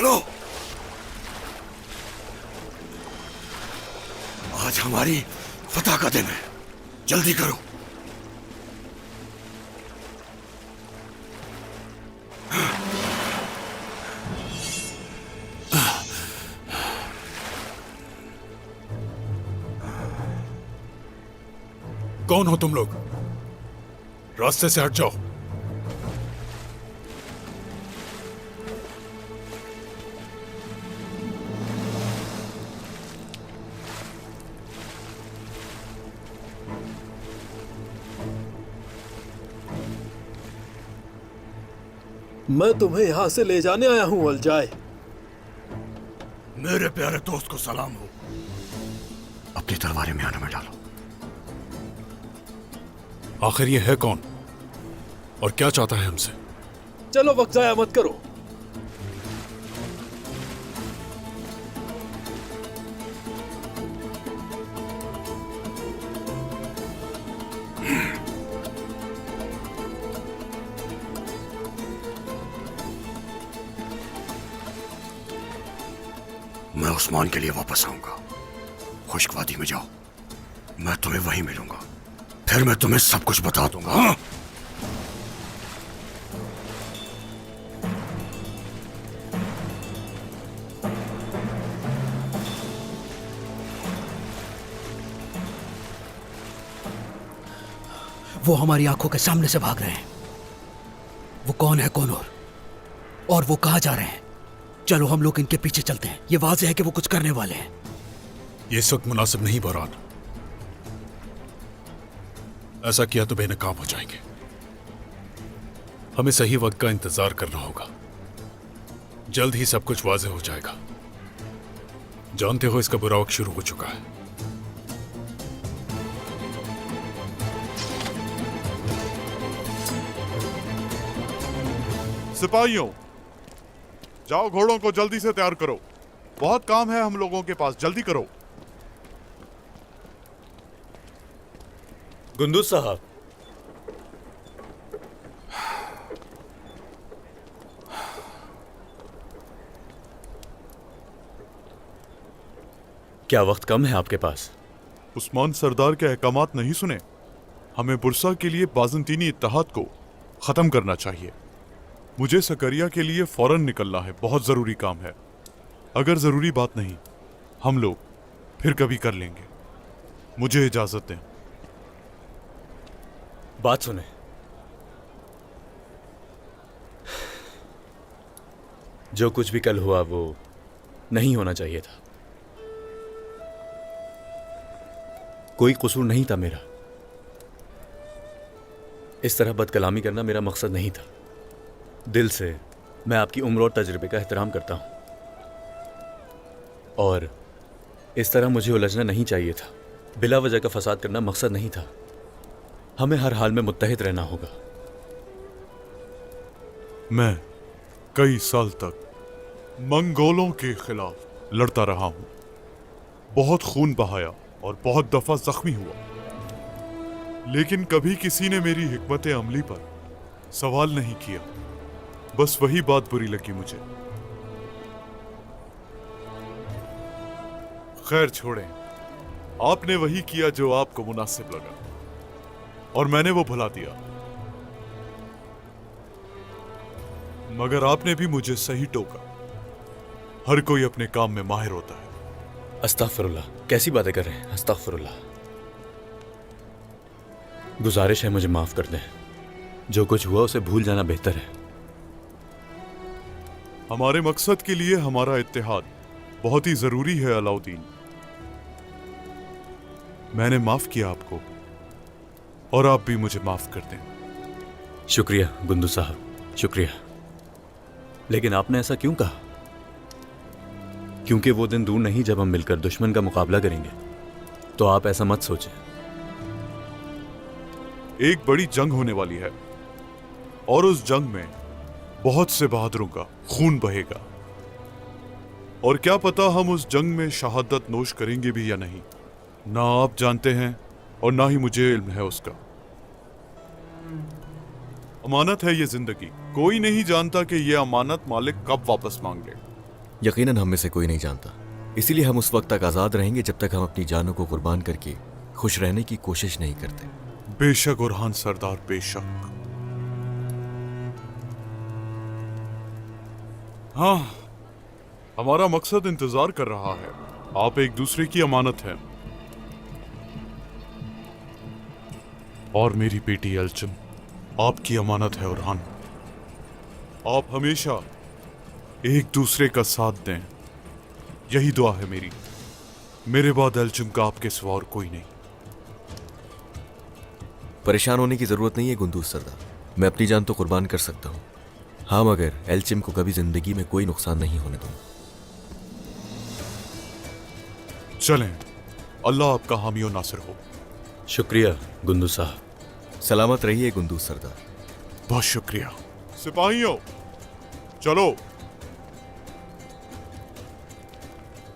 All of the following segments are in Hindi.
चलो, आज हमारी फतह का दिन है, जल्दी करो। कौन हो तुम लोग? रास्ते से हट जाओ। मैं तुम्हें यहां से ले जाने आया हूं अलजाय। मेरे प्यारे दोस्त को सलाम हो। अपनी तलवारें म्यान में डालो। आखिर ये है कौन और क्या चाहता है हमसे? चलो वक्त जाया मत करो। मैं उस्मान के लिए वापस आऊंगा। खुश्क वादी में जाओ, मैं तुम्हें वहीं मिलूंगा। फिर मैं तुम्हें सब कुछ बता दूंगा। हाँ? वो हमारी आंखों के सामने से भाग रहे हैं। वो कौन है कौनूर, और वो कहां जा रहे हैं? चलो हम लोग इनके पीछे चलते हैं। ये वाज़ेह है कि वो कुछ करने वाले हैं। ये इस वक्त मुनासिब नहीं बहरान। ऐसा किया तो बेनकाब हो जाएंगे। हमें सही वक्त का इंतजार करना होगा। जल्द ही सब कुछ वाज़ेह हो जाएगा। जानते हो इसका बुरा वक्त शुरू हो चुका है। सिपाहियों, जाओ घोड़ों को जल्दी से तैयार करो। बहुत काम है हम लोगों के पास, जल्दी करो। गुंदुज साहब, क्या वक्त कम है आपके पास? उस्मान सरदार के अहकामात नहीं सुने? हमें बुरसा के लिए बाज़ंतीनी इत्तेहाद को खत्म करना चाहिए। मुझे सकरिया के लिए फौरन निकलना है, बहुत जरूरी काम है। अगर जरूरी बात नहीं, हम लोग फिर कभी कर लेंगे। मुझे इजाजत दें। बात सुने, जो कुछ भी कल हुआ वो नहीं होना चाहिए था। कोई कसूर नहीं था मेरा। इस तरह बदकलामी करना मेरा मकसद नहीं था। दिल से मैं आपकी उम्र और तजुर्बे का एहतराम करता हूं, और इस तरह मुझे उलझना नहीं चाहिए था। बिला वजह का फसाद करना मकसद नहीं था। हमें हर हाल में मुत्तहिद रहना होगा। मैं कई साल तक मंगोलों के खिलाफ लड़ता रहा हूं, बहुत खून बहाया और बहुत दफा जख्मी हुआ, लेकिन कभी किसी ने मेरी हिकमत अमली पर सवाल नहीं किया। बस वही बात बुरी लगी मुझे। खैर छोड़ें, आपने वही किया जो आपको मुनासिब लगा, और मैंने वो भुला दिया। मगर आपने भी मुझे सही टोका। हर कोई अपने काम में माहिर होता है। अस्तगफिरुल्लाह, कैसी बातें कर रहे हैं? अस्तगफिरुल्लाह। गुजारिश है, मुझे माफ कर दें। जो कुछ हुआ उसे भूल जाना बेहतर है। हमारे मकसद के लिए हमारा इत्तेहाद बहुत ही जरूरी है अलाउद्दीन। मैंने माफ किया आपको, और आप भी मुझे माफ कर दें। शुक्रिया गुंदू साहब, शुक्रिया। लेकिन आपने ऐसा क्यों कहा? क्योंकि वो दिन दूर नहीं जब हम मिलकर दुश्मन का मुकाबला करेंगे। तो आप ऐसा मत सोचें। एक बड़ी जंग होने वाली है, और उस जंग में बहुत से बहादुरों का खून बहेगा। और क्या पता हम उस जंग में शहादत नोश करेंगे भी या नहीं। ना आप जानते हैं और ना ही मुझे इल्म है उसका। अमानत है ये जिंदगी। कोई नहीं जानता कि ये अमानत मालिक कब वापस मांग ले। यकीनन हम में से कोई नहीं जानता, इसीलिए हम उस वक्त तक आजाद रहेंगे जब तक हम अपनी जानों को कुर्बान करके खुश रहने की कोशिश नहीं करते। बेशक उरहान सरदार, बेशक। हाँ, हमारा मकसद इंतजार कर रहा है। आप एक दूसरे की अमानत हैं और मेरी बेटी एल्चिम आपकी अमानत है उरहान। आप हमेशा एक दूसरे का साथ दें, यही दुआ है मेरी। मेरे बाद एल्चिम का आपके सिवा और कोई नहीं। परेशान होने की जरूरत नहीं है गुंदूज सरदार, मैं अपनी जान तो कुर्बान कर सकता हूँ। हाँ, मगर एल्चिम को कभी जिंदगी में कोई नुकसान नहीं होने दूंगा। चलें, अल्लाह आपका हामी और नासिर हो। शुक्रिया गुंदू साहब। सलामत रहिए गुंदूज सरदार। बहुत शुक्रिया। सिपाहियों, चलो,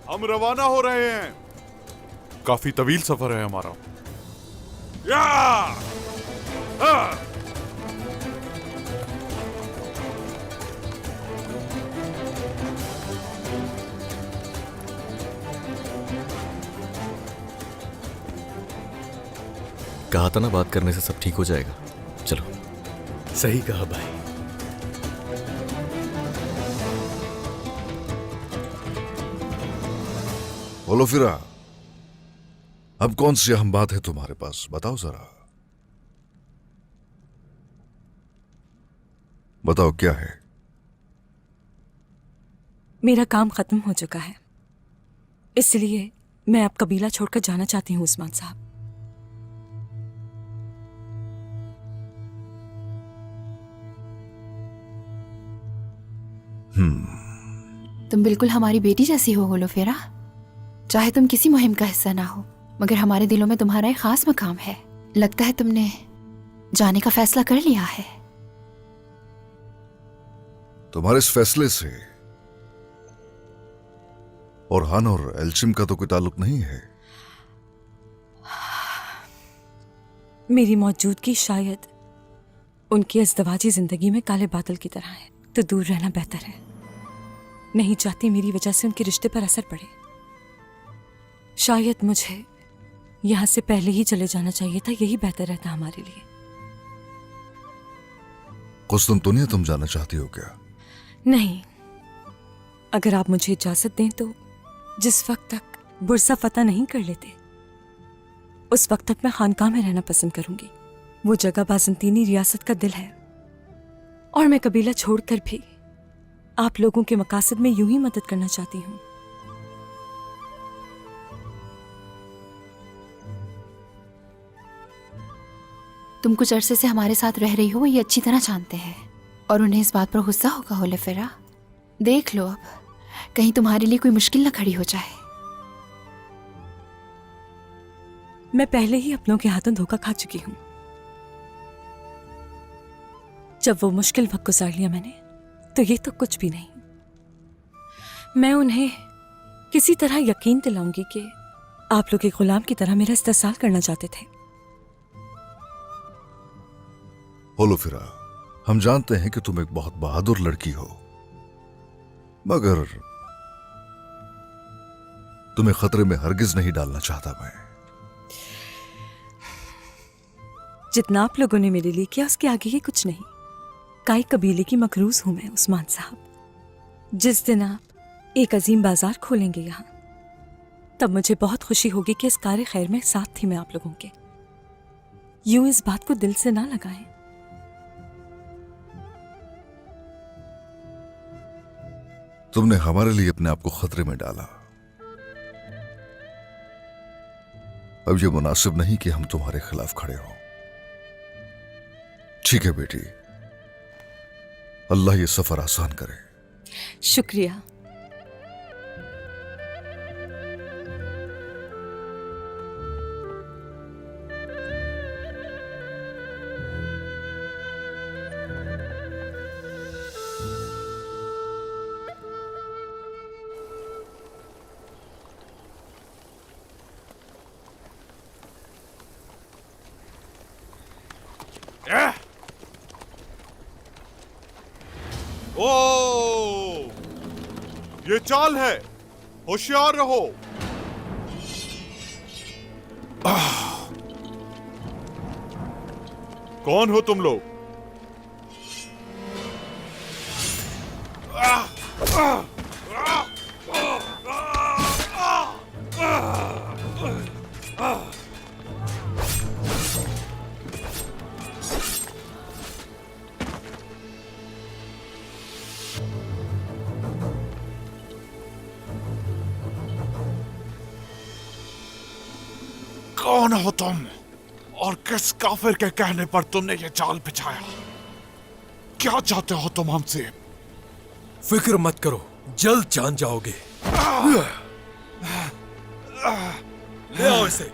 हम रवाना हो रहे हैं। काफी तवील सफर है हमारा। या! हाँ! कहा था ना, बात करने से सब ठीक हो जाएगा। चलो। सही कहा भाई। बोलो फिरा, अब कौन सी अहम बात है तुम्हारे पास, बताओ जरा। बताओ क्या है। मेरा काम खत्म हो चुका है, इसलिए मैं अब कबीला छोड़कर जाना चाहती हूँ उस्मान साहब। तुम बिल्कुल हमारी बेटी जैसी हो गोलोफेरा। चाहे तुम किसी मुहिम का हिस्सा ना हो, मगर हमारे दिलों में तुम्हारा एक खास मकाम है। लगता है तुमने जाने का फैसला कर लिया है। तुम्हारे इस फैसले से ओरहान और एल्चिम का तो कोई ताल्लुक नहीं है। मेरी मौजूदगी शायद उनकी इज़्दवाजी जिंदगी में काले बादल की तरह है, तो दूर रहना बेहतर है। नहीं चाहती मेरी वजह से उनके रिश्ते पर असर पड़े। शायद मुझे यहां से पहले ही चले जाना चाहिए था, यही बेहतर रहता हमारे लिए। कुस्तुनतुनिया तुम जाना चाहती हो क्या? नहीं, अगर आप मुझे इजाजत दें तो जिस वक्त तक बुरसा फतह नहीं कर लेते, उस वक्त तक मैं खानकाह में रहना पसंद करूंगी। वो जगह बाज़ंतीनी रियासत का दिल है, और मैं कबीला छोड़कर भी आप लोगों के मकासद में यूं ही मदद करना चाहती हूं। तुम कुछ अरसे से हमारे साथ रह रही हो, वो ये अच्छी तरह जानते हैं, और उन्हें इस बात पर गुस्सा होगा होलेफेरा। देख लो अब, कहीं तुम्हारे लिए कोई मुश्किल न खड़ी हो जाए। मैं पहले ही अपनों के हाथों धोखा खा चुकी हूं। जब वो मुश्किल वक्त गुजार लिया मैंने, तो ये तो कुछ भी नहीं। मैं उन्हें किसी तरह यकीन दिलाऊंगी कि आप लोग एक गुलाम की तरह मेरा इस्तेसाल करना चाहते थे। होलोफिरा, हम जानते हैं कि तुम एक बहुत बहादुर लड़की हो, मगर तुम्हें खतरे में हरगिज नहीं डालना चाहता मैं। जितना आप लोगों ने मेरे लिए किया, उसके आगे ये कुछ नहीं। काई कबीले की मकरूज हूं मैं उस्मान साहब। जिस दिन आप एक अजीम बाजार खोलेंगे यहां, तब मुझे बहुत खुशी होगी कि इस कार्य खैर में साथ थी मैं आप लोगों के। यूं इस बात को दिल से ना लगाएं। तुमने हमारे लिए अपने आप को खतरे में डाला। अब यह मुनासिब नहीं कि हम तुम्हारे खिलाफ खड़े हों। ठीक है बेटी, अल्लाह ये सफर आसान करे। शुक्रिया। ये चाल है, होशियार रहो। कौन हो तुम लोग? कौन हो तुम और किस काफिर के कहने पर तुमने ये जाल बिछाया? क्या चाहते हो तुम हमसे? फिक्र मत करो, जल्द जान जाओगे। ले आओ इसे।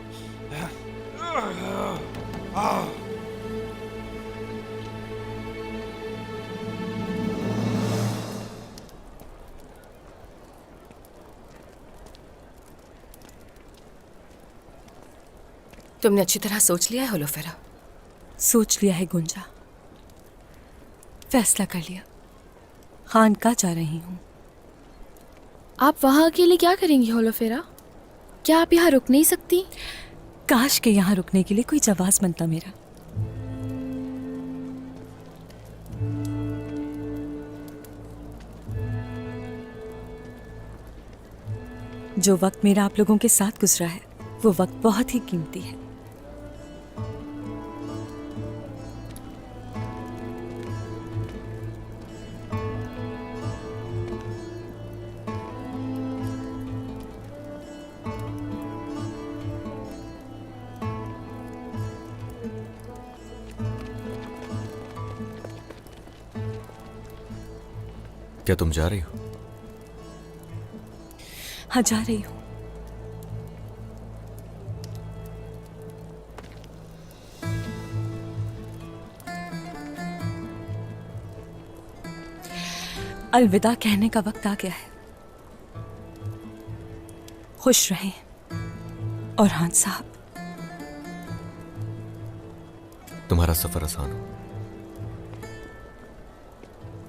तुमने अच्छी तरह सोच लिया है होलोफेरा? सोच लिया है गुंजा, फैसला कर लिया। खानका जा रही हूँ। आप वहाँ अकेले क्या करेंगी होलोफेरा? क्या आप यहाँ रुक नहीं सकती? काश के यहाँ रुकने के लिए कोई जवाब बनता मेरा। जो वक्त मेरा आप लोगों के साथ गुजरा है वो वक्त बहुत ही कीमती है। क्या तुम जा रही हो? हाँ, जा रही हूँ। अलविदा कहने का वक्त आ गया है। खुश रहें। और हान साहब, तुम्हारा सफर आसान हो।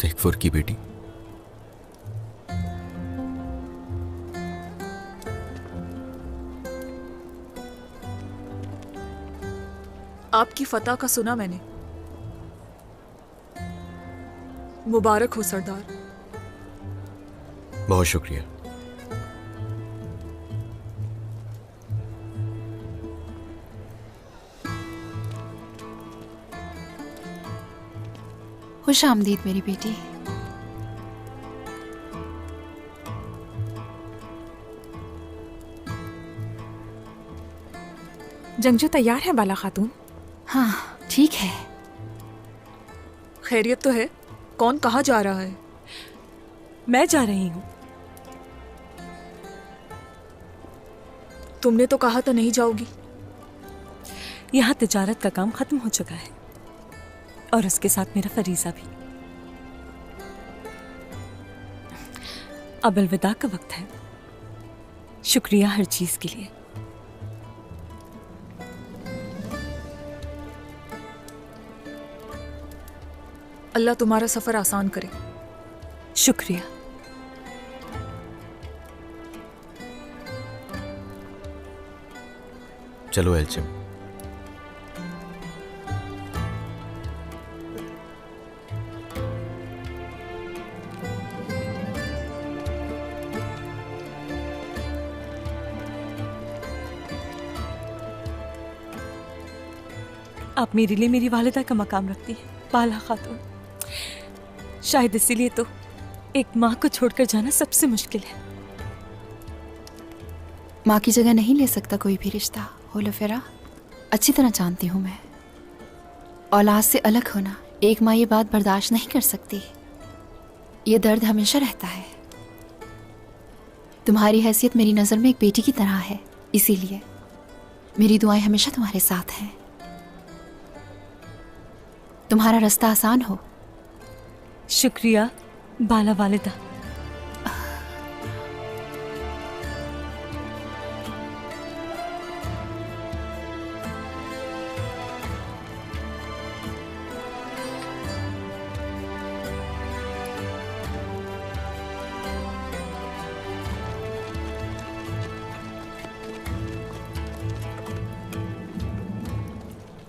तेगफुर की बेटी, आपकी फतह का सुना मैंने। मुबारक हो सरदार। बहुत शुक्रिया। खुश आमदीद मेरी बेटी। जंगजू तैयार है बाला खातून? हाँ, ठीक है। खैरियत तो है? कौन कहाँ जा रहा है? मैं जा रही हूँ। तुमने तो कहा था नहीं जाओगी। यहाँ तिजारत का काम खत्म हो चुका है और उसके साथ मेरा फरीजा भी। अब अलविदा का वक्त है। शुक्रिया हर चीज के लिए। अल्लाह तुम्हारा सफर आसान करे। शुक्रिया। चलो एल्चिम। आप मेरे लिए मेरी वालिदा का मकाम रखती हैं, बाला खातून। शायद इसीलिए तो एक माँ को छोड़कर जाना सबसे मुश्किल है। माँ की जगह नहीं ले सकता कोई भी रिश्ता होलोफेरा। अच्छी तरह जानती हूँ मैं। औलाद से अलग होना, एक माँ ये बात बर्दाश्त नहीं कर सकती। ये दर्द हमेशा रहता है। तुम्हारी हैसियत मेरी नज़र में एक बेटी की तरह है, इसीलिए मेरी दुआएं हमेशा तुम्हारे साथ हैं। तुम्हारा रास्ता आसान हो। शुक्रिया बाला वालिदा।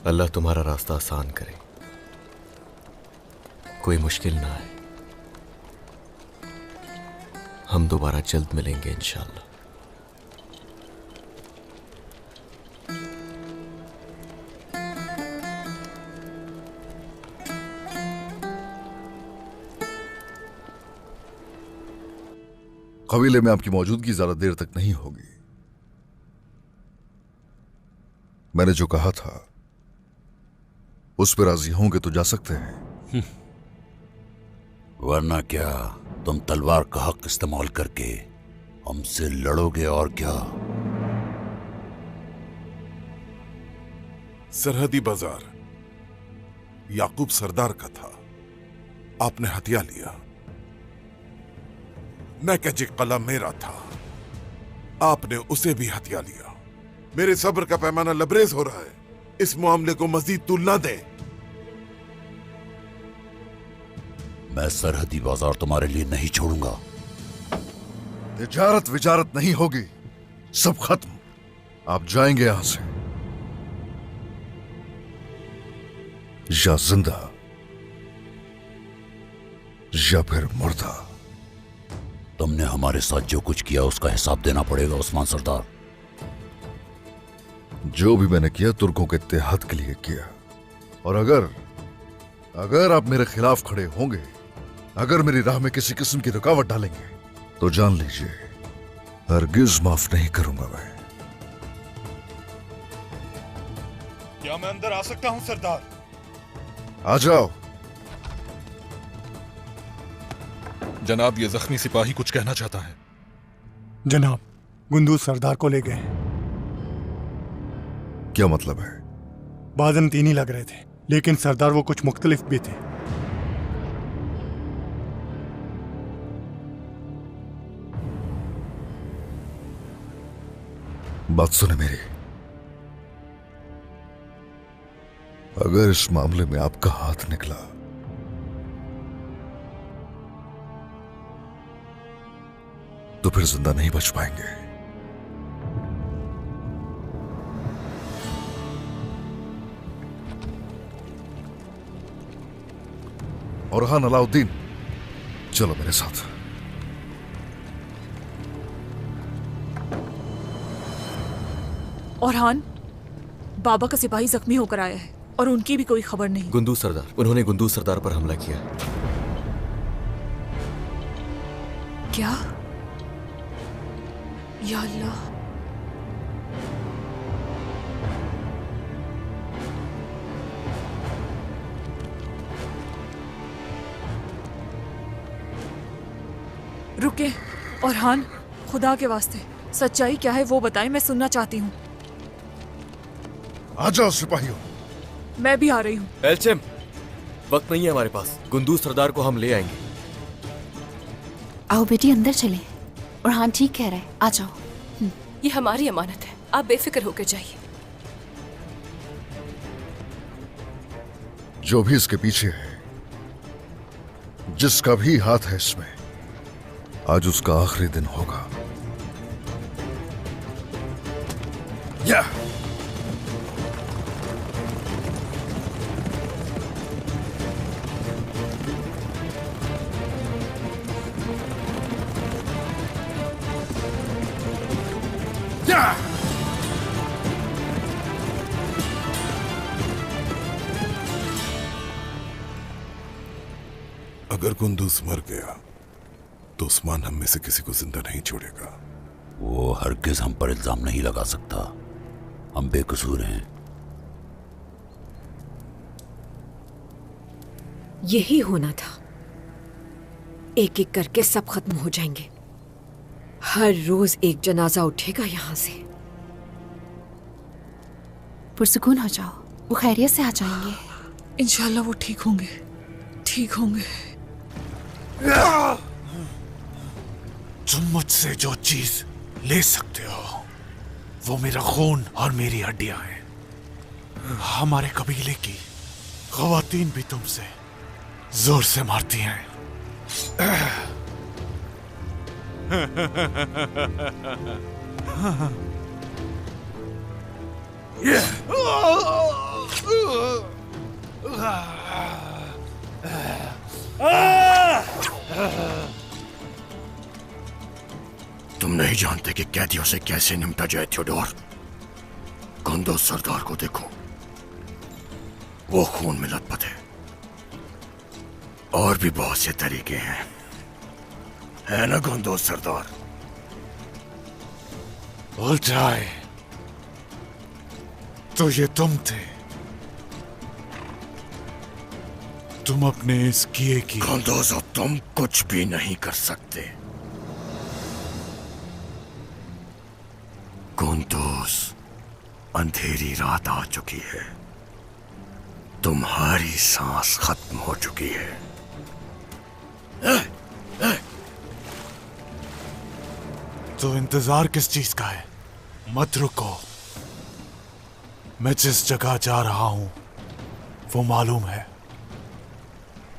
अल्लाह तुम्हारा रास्ता आसान करे, कोई मुश्किल ना आए। हम दोबारा जल्द मिलेंगे इंशाअल्लाह। कबीले में आपकी मौजूदगी ज्यादा देर तक नहीं होगी। मैंने जो कहा था उस पर राजी होंगे तो जा सकते हैं। वरना क्या तुम तलवार का हक इस्तेमाल करके हमसे लड़ोगे और क्या? सरहदी बाजार याकूब सरदार का था, आपने हथिया लिया। मैकेजी कला मेरा था, आपने उसे भी हथिया लिया। मेरे सब्र का पैमाना लबरेज हो रहा है, इस मामले को मजीद तूल ना दे। मैं सरहदी बाजार तुम्हारे लिए नहीं छोड़ूंगा। तिजारत विजारत नहीं होगी, सब खत्म। आप जाएंगे यहां से या जिंदा या फिर मुर्दा। तुमने हमारे साथ जो कुछ किया उसका हिसाब देना पड़ेगा उस्मान सरदार। जो भी मैंने किया तुर्कों के इत्तेहाद के लिए किया, और अगर आप मेरे खिलाफ खड़े होंगे, अगर मेरी राह में किसी किस्म की रुकावट डालेंगे, तो जान लीजिए हरगिज माफ नहीं करूंगा मैं। क्या मैं अंदर आ सकता हूं सरदार? आ जाओ। जनाब, ये जख्मी सिपाही कुछ कहना चाहता है। जनाब, गुंदूज सरदार को ले गए। क्या मतलब है? बादन तीन ही लग रहे थे, लेकिन सरदार वो कुछ मुख्तलिफ भी थे। बात सुने मेरी, अगर इस मामले में आपका हाथ निकला तो फिर जिंदा नहीं बच पाएंगे। और हान अलाउद्दीन, चलो मेरे साथ। औरहान, बाबा का सिपाही जख्मी होकर आया है और उनकी भी कोई खबर नहीं। गुंदूज सरदार, उन्होंने गुंदूज सरदार पर हमला किया। क्या? या अल्लाह। रुके औरहान, खुदा के वास्ते सच्चाई क्या है वो बताएं, मैं सुनना चाहती हूँ। आ जाओ सिपाहियों। मैं भी आ रही हूँ। एल्चेम, वक्त नहीं है हमारे पास। गुंदूज सरदार को हम ले आएंगे। आओ बेटी, अंदर चले। और हाँ, ठीक कह रहे हैं, आ जाओ। ये हमारी अमानत है, आप बेफिक्र होकर जाइए। जो भी इसके पीछे है, जिसका भी हाथ है इसमें, आज उसका आखिरी दिन होगा। या अगर कुंदूस मर गया तो उस्मान हम में से किसी को जिंदा नहीं छोड़ेगा। वो हरगिज हम पर इल्जाम नहीं लगा सकता, हम बेकसूर हैं। यही होना था। एक एक करके सब खत्म हो जाएंगे। हर रोज एक जनाजा उठेगा यहां से। पुरसुकून हो जाओ, वो खैरियत से आ जाएंगे। इंशाल्लाह वो ठीक होंगे, ठीक होंगे। तुम मुझसे जो चीज ले सकते हो वो मेरा खून और मेरी हड्डियां हैं। हमारे कबीले की खवातीन भी तुमसे जोर से मारती हैं। तुम नहीं जानते कि कैदियों से कैसे निपटा जाए थियोडोर। गोंदोज सरदार को देखो, वो खून में लथपथ है। और भी बहुत से तरीके हैं, है ना गोंदोज सरदार? उल्टाए तो ये तुम थे। तुम अपने इस किए की गोंदोज, अब तुम कुछ भी नहीं कर सकते। गोंदोज, अंधेरी रात आ चुकी है, तुम्हारी सांस खत्म हो चुकी है। तो इंतजार किस चीज का है? मत रुको। मैं जिस जगह जा रहा हूं वो मालूम है।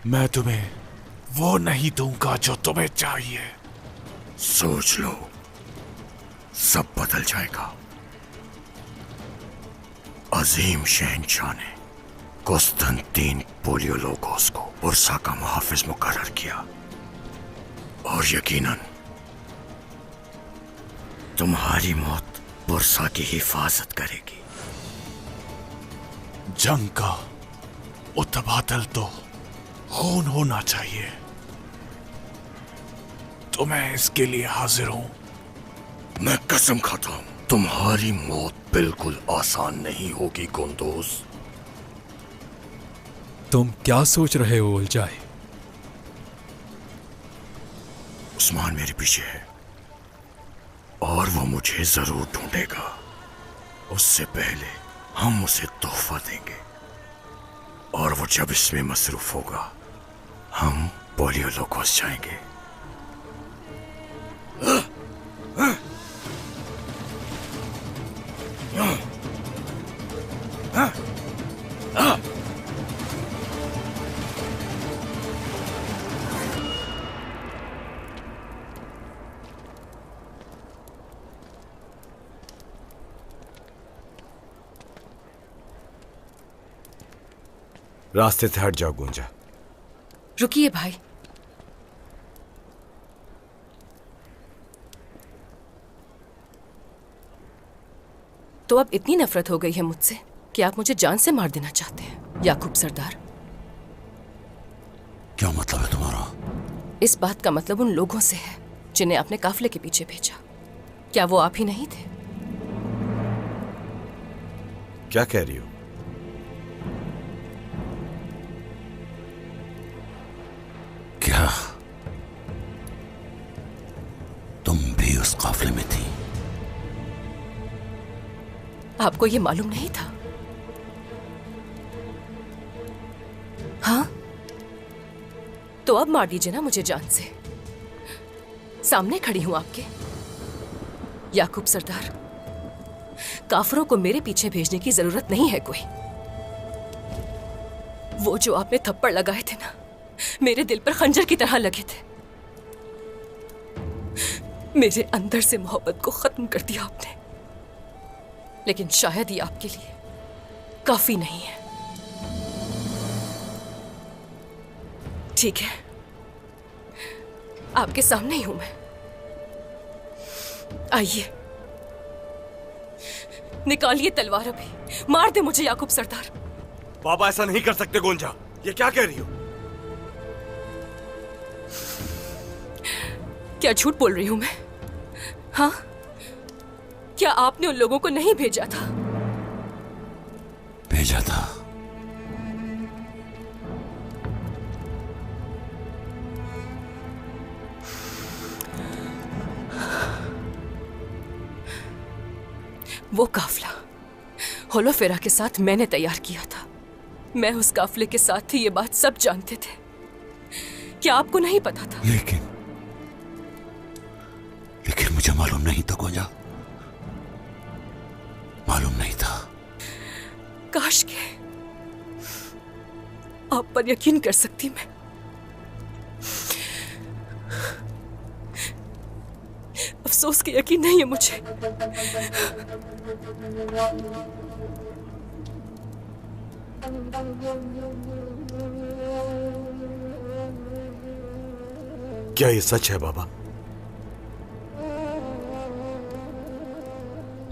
मैं तुम्हें वो नहीं दूंगा जो तुम्हें चाहिए। सोच लो, सब बदल जाएगा। अजीम शहंशाह ने कुस्तुंतीन पोलियोलोगोस को बुर्सा का मुहाफिज मुकर्रर किया, और यकीनन तुम्हारी मौत बुर्सा की हिफाजत करेगी। जंग का उत्तबादल तो खून होना चाहिए, तो मैं इसके लिए हाजिर हूं। मैं कसम खाता हूं, तुम्हारी मौत बिल्कुल आसान नहीं होगी गोंदोज। तुम क्या सोच रहे हो उलझाए? उस्मान मेरे पीछे है और वो मुझे जरूर ढूंढेगा। उससे पहले हम उसे तोहफा देंगे, और वो जब इसमें मसरूफ होगा हम पोलियोलोगोस जाएंगे। रास्ते से हट जाओ गुंजा। रुकिए भाई, तो अब इतनी नफरत हो गई है मुझसे कि आप मुझे जान से मार देना चाहते हैं याकूब सरदार? क्या मतलब है तुम्हारा? इस बात का मतलब उन लोगों से है जिन्हें आपने काफिले के पीछे भेजा। क्या वो आप ही नहीं थे? क्या कह रही हो? क्या तुम भी उस काफिले में थी? आपको ये मालूम नहीं था? हाँ, तो अब मार दीजिए ना मुझे जान से। सामने खड़ी हूं आपके। याकूब सरदार, काफिरों को मेरे पीछे भेजने की जरूरत नहीं है कोई। वो जो आपने थप्पड़ लगाए थे ना, मेरे दिल पर खंजर की तरह लगे थे। मेरे अंदर से मोहब्बत को खत्म कर दिया आपने। लेकिन शायद ये आपके लिए काफी नहीं है। ठीक है, आपके सामने ही हूं मैं। आइए, निकालिए तलवार, अभी मार दे मुझे याकूब सरदार। बाबा ऐसा नहीं कर सकते गोंजा, ये क्या कह रही हो? क्या झूठ बोल रही हूं मैं? हाँ, क्या आपने उन लोगों को नहीं भेजा था? भेजा था। वो काफिला होलोफेरा के साथ मैंने तैयार किया था। मैं उस काफिले के साथ थी, ये बात सब जानते थे। क्या आपको नहीं पता था? लेकिन मुझे मालूम नहीं था गोंजा, मालूम नहीं था। काश के आप पर यकीन कर सकती मैं। अफसोस कि यकीन नहीं है मुझे। क्या ये सच है बाबा?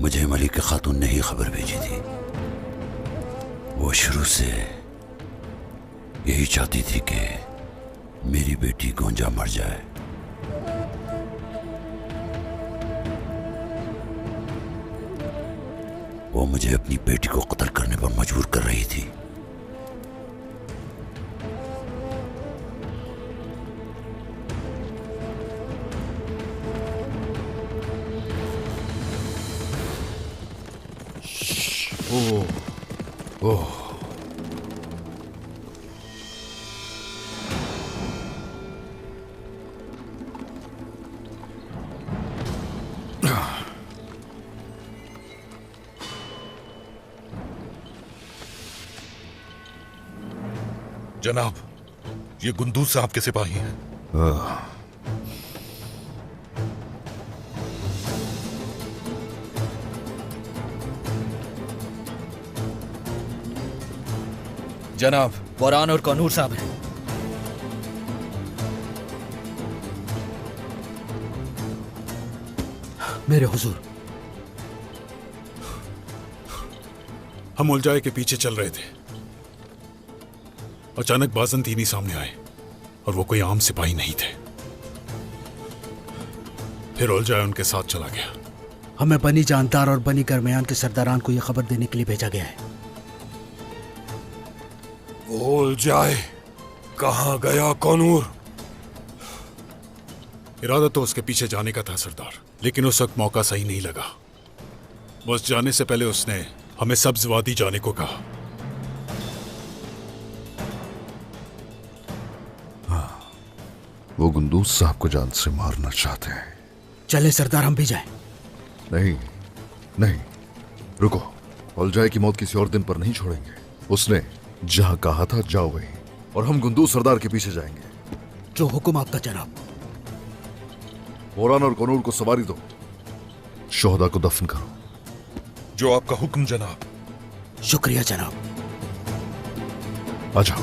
मुझे मलिक खातून ने ही खबर भेजी थी। वो शुरू से यही चाहती थी कि मेरी बेटी गोंजा मर जाए। वो मुझे अपनी बेटी को कत्ल करने पर मजबूर कर रही थी। ओह, जनाब, ये गुंदूज साहब के सिपाही हैं। जनाब, वरान और कनूर साहब हैं। मेरे हुजूर, हम उलझाए के पीछे चल रहे थे। अचानक बाजंतीनी सामने आए और वो कोई आम सिपाही नहीं थे। फिर उलझाए उनके साथ चला गया। हमें बनी जानदार और बनी गरमियान के सरदारान को यह खबर देने के लिए भेजा गया है। बोल जाए, कहां गया कनूर? इरादा तो उसके पीछे जाने का था सरदार, लेकिन उस वक्त मौका सही नहीं लगा। बस जाने से पहले उसने हमें सब्ज वादी जाने को कहा। हाँ, वो गुंदूज साहब को जान से मारना चाहते हैं। चले सरदार, हम भी जाएं। नहीं नहीं, रुको। उलझाए की मौत किसी और दिन पर नहीं छोड़ेंगे। उसने जहां कहा था जाओ वहीं, और हम गुंदूज सरदार के पीछे जाएंगे। जो हुक्म आपका जनाब। मोरान और कनूर को सवारी दो, शोहदा को दफन करो। जो आपका हुक्म जनाब। शुक्रिया जनाब। आ जाओ।